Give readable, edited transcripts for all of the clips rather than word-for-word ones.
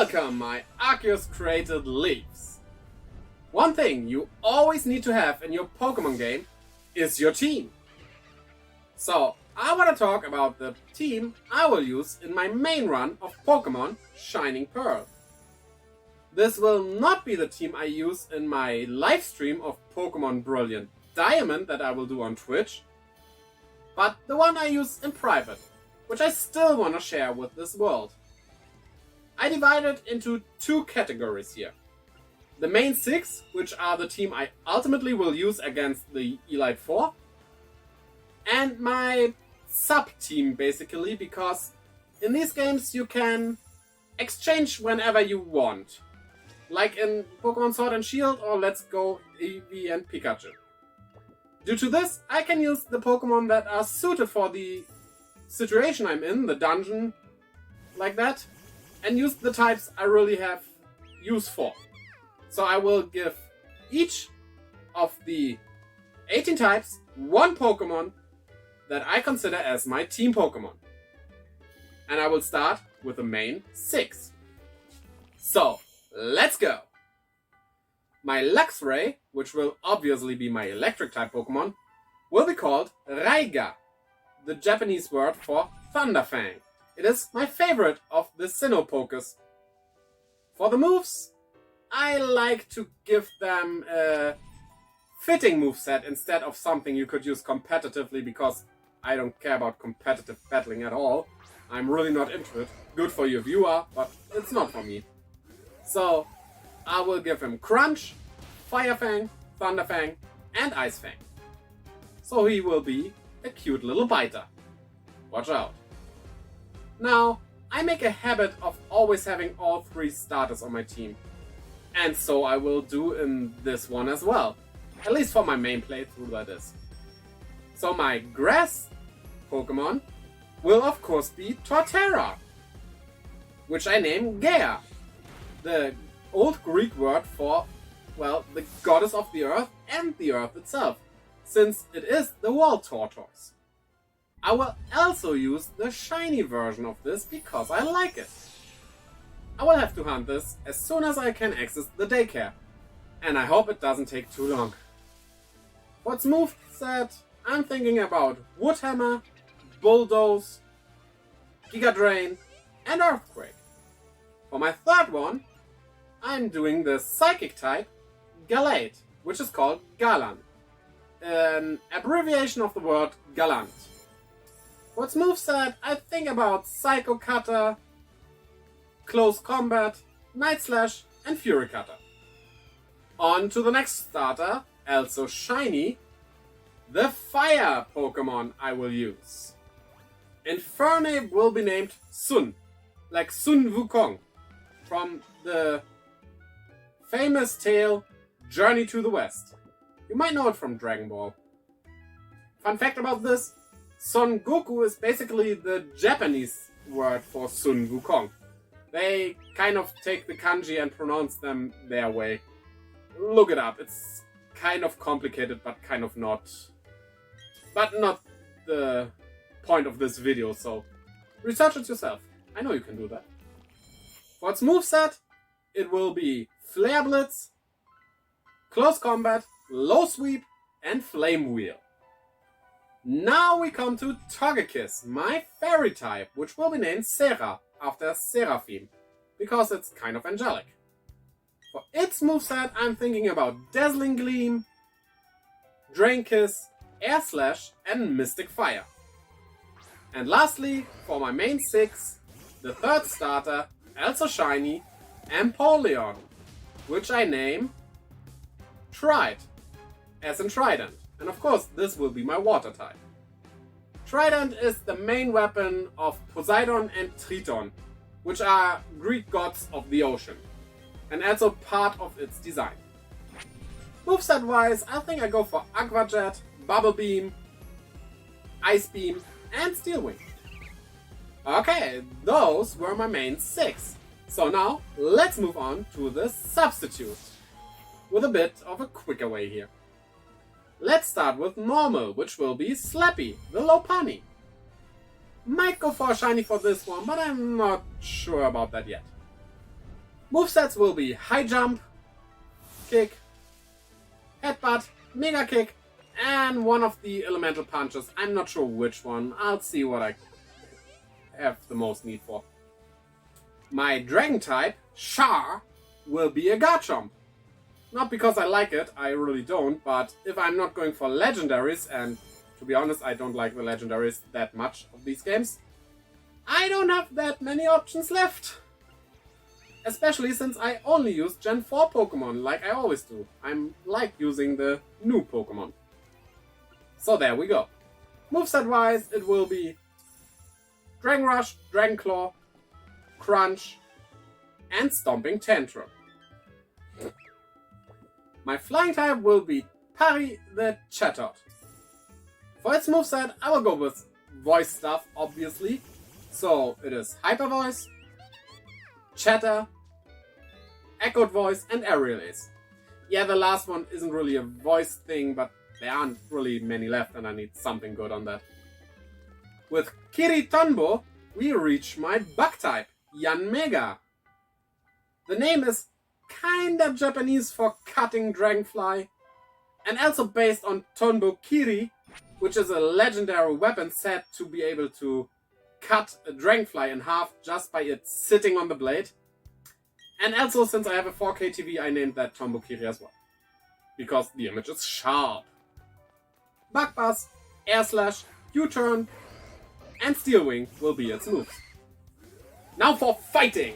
Welcome, my Arceus created Leafs. One thing you always need to have in your Pokemon game is your team. So, I want to talk about the team I will use in my main run of Pokemon Shining Pearl. This will not be the team I use in my live stream of Pokemon Brilliant Diamond that I will do on Twitch, but the one I use in private, which I still want to share with this world. I divide it into two categories here. The main six, which are the team I ultimately will use against the Elite Four, and my sub-team basically, because in these games you can exchange whenever you want. Like in Pokemon Sword and Shield or Let's Go Eevee and Pikachu. Due to this, I can use the Pokemon that are suited for the situation I'm in, the dungeon, like that, and use the types I really have use for. So I will give each of the 18 types one Pokemon that I consider as my team Pokemon. And I will start with the main six. So, let's go! My Luxray, which will obviously be my electric type Pokemon, will be called Raiga, the Japanese word for Thunderfang. It is my favorite of the Sinnoh Pokés. For the moves, I like to give them a fitting moveset instead of something you could use competitively, because I don't care about competitive battling at all. I'm really not into it. Good for your viewer, but it's not for me. So, I will give him Crunch, Fire Fang, Thunder Fang, and Ice Fang. So he will be a cute little biter. Watch out. Now, I make a habit of always having all three starters on my team. And so I will do in this one as well. At least for my main playthrough, that is. So my grass Pokemon will of course be Torterra, which I name Gaia, the old Greek word for, well, the goddess of the earth and the earth itself, since it is the wall tortoise. I will also use the shiny version of this because I like it. I will have to hunt this as soon as I can access the daycare, and I hope it doesn't take too long. For its moveset, I'm thinking about Wood Hammer, Bulldoze, Giga Drain, and Earthquake. For my third one, I'm doing the Psychic type Gallade, which is called Galan, an abbreviation of the word Galant. For its moveset, I think about Psycho Cutter, Close Combat, Night Slash, and Fury Cutter. On to the next starter, also shiny, the Fire Pokemon I will use. Infernape will be named Sun, like Sun Wukong, from the famous tale Journey to the West. You might know it from Dragon Ball. Fun fact about this, Son Goku is basically the Japanese word for Sun Wukong. They kind of take the kanji and pronounce them their way. Look it up, it's kind of complicated but kind of not. But not the point of this video, so research it yourself. I know you can do that. For its moveset, it will be Flare Blitz, Close Combat, Low Sweep, and Flame Wheel. Now we come to Togekiss, my fairy type, which will be named Serra, after Seraphim, because it's kind of angelic. For its moveset, I'm thinking about Dazzling Gleam, Drain Kiss, Air Slash, and Mystic Fire. And lastly, for my main six, the third starter, also shiny, Empoleon, which I name Tride, as in Trident. And of course, this will be my water type. Trident is the main weapon of Poseidon and Triton, which are Greek gods of the ocean, and also part of its design. Moveset wise, I think I go for Aqua Jet, Bubble Beam, Ice Beam, and Steel Wing. Okay, those were my main six. So now, let's move on to the substitute, with a bit of a quicker way here. Let's start with normal, which will be Slappy, the Lopunny. Might go for a shiny for this one, but I'm not sure about that yet. Movesets will be high jump, kick, headbutt, mega kick, and one of the elemental punches. I'm not sure which one. I'll see what I have the most need for. My dragon type, Char, will be a Garchomp. Not because I like it, I really don't, but if I'm not going for legendaries, and to be honest, I don't like the legendaries that much of these games, I don't have that many options left. Especially since I only use Gen 4 Pokemon, like I always do. I'm like using the new Pokemon. So there we go. Moveset wise, it will be Dragon Rush, Dragon Claw, Crunch, and Stomping Tantrum. My flying type will be Parry the Chatot. For its moveset, I will go with voice stuff, obviously. So it is Hyper Voice, Chatter, Echoed Voice, and Aerial Ace. Yeah, the last one isn't really a voice thing, but there aren't really many left and I need something good on that. With Kiritombo, we reach my bug type, Yanmega. The name is kinda Japanese for cutting dragonfly, and also based on Tonbo Kiri, which is a legendary weapon said to be able to cut a dragonfly in half just by it sitting on the blade. And also, since I have a 4K TV, I named that Tonbo Kiri as well, because the image is sharp. Bug Buzz, Air Slash, U-Turn, and Steel Wing will be its moves. Now for fighting!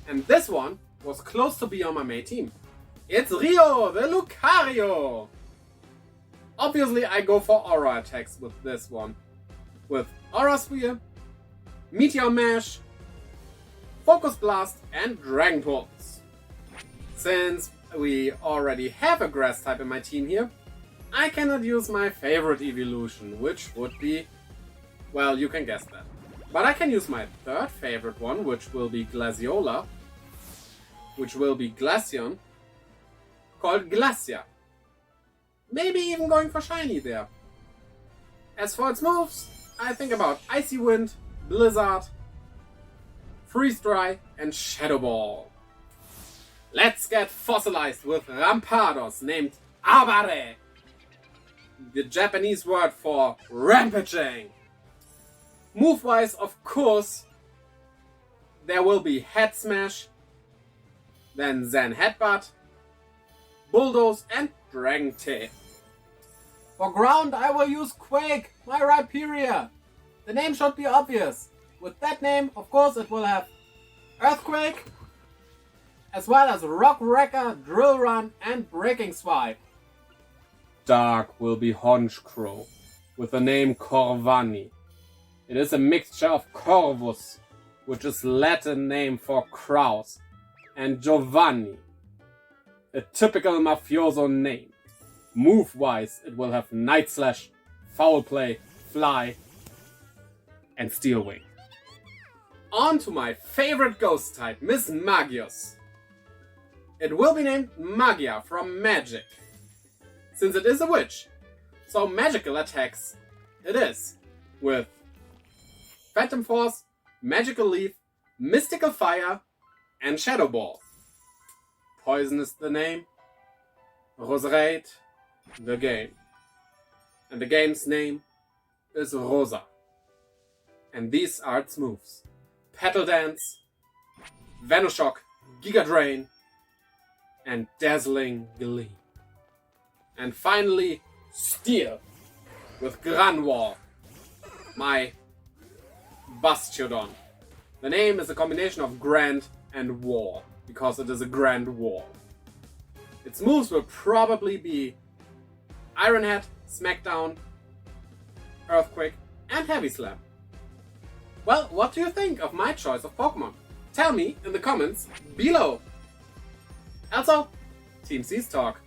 And this one was close to be on my main team. It's Rio, the Lucario! Obviously I go for aura attacks with this one. With Aura Sphere, Meteor Mash, Focus Blast, and Dragon Pulse. Since we already have a grass type in my team here, I cannot use my favorite evolution, which would be, well, you can guess that. But I can use my third favorite one, which will be Glaciola, which will be Glaceon, called Glacia. Maybe even going for shiny there. As for its moves, I think about Icy Wind, Blizzard, Freeze Dry, and Shadow Ball. Let's get fossilized with Rampados named Abare, the Japanese word for rampaging. Move-wise, of course, there will be Head Smash, then Zen Headbutt, Bulldoze, and Dragon Tail. For ground, I will use Quake, my Rhyperior. The name should be obvious. With that name, of course, it will have Earthquake, as well as Rock Wrecker, Drill Run, and Breaking Swipe. Dark will be Honchkrow, with the name Corvani. It is a mixture of Corvus, which is Latin name for crows, and Giovanni, a typical mafioso name. Move-wise, it will have Night Slash, Foul Play, Fly, and Steel Wing. On to my favorite ghost type, Miss Magius. It will be named Magia from Magic, since it is a witch. So magical attacks it is, with Phantom Force, Magical Leaf, Mystical Fire, and Shadow Ball. Poison is the name, Roserade the game, and the game's name is Rosa. And these are its moves: Petal Dance, Venoshock, Giga Drain, and Dazzling Gleam. And finally, Steel with Grand Wall, my Bastiodon. The name is a combination of Grand and Wall, because it is a Grand Wall. Its moves will probably be Iron Head, Smackdown, Earthquake, and Heavy Slam. Well, what do you think of my choice of Pokemon? Tell me in the comments below. Also, Team C's talk.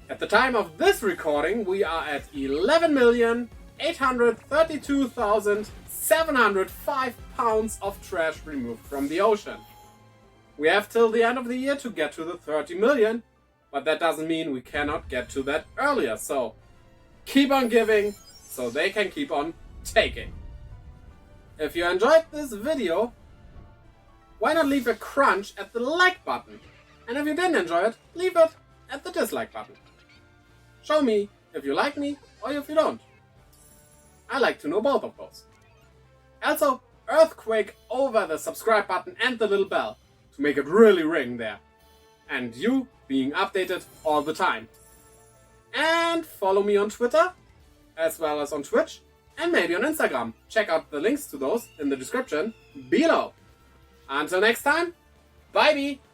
At the time of this recording, we are at 11,832,705 pounds of trash removed from the ocean. We have till the end of the year to get to the 30 million, but that doesn't mean we cannot get to that earlier. So keep on giving so they can keep on taking. If you enjoyed this video, why not leave a crunch at the like button? And if you didn't enjoy it, leave it at the dislike button. Show me if you like me or if you don't. I like to know both of those. Also, earthquake over the subscribe button and the little bell to make it really ring there. And you being updated all the time. And follow me on Twitter, as well as on Twitch, and maybe on Instagram. Check out the links to those in the description below. Until next time, bye-bye!